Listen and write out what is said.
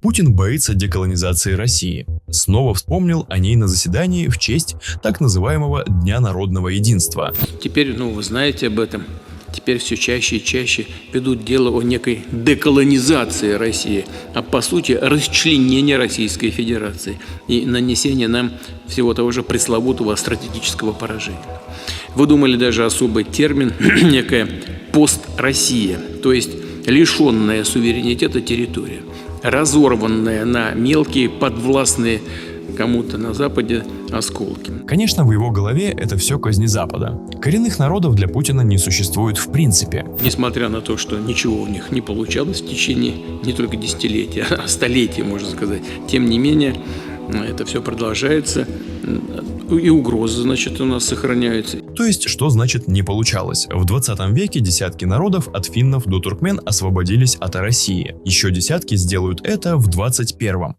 Путин боится деколонизации России. Снова вспомнил о ней на заседании в честь так называемого Дня народного единства. Теперь, вы знаете об этом. Теперь все чаще и чаще ведут дело о некой деколонизации России, а по сути расчленения Российской Федерации и нанесения нам всего того же пресловутого стратегического поражения. Выдумали даже особый термин, некая пост-Россия, то есть лишенная суверенитета территория, разорванная на мелкие подвластные кому-то на Западе осколки. Конечно, в его голове это все козни Запада. Коренных народов для Путина не существует в принципе. Несмотря на то, что ничего у них не получалось в течение не только десятилетия, а столетия, можно сказать, тем не менее, это все продолжается, и угрозы, значит, у нас сохраняются. То есть, что значит не получалось? В 20 веке десятки народов от финнов до туркмен освободились от России. Еще десятки сделают это в 21-м.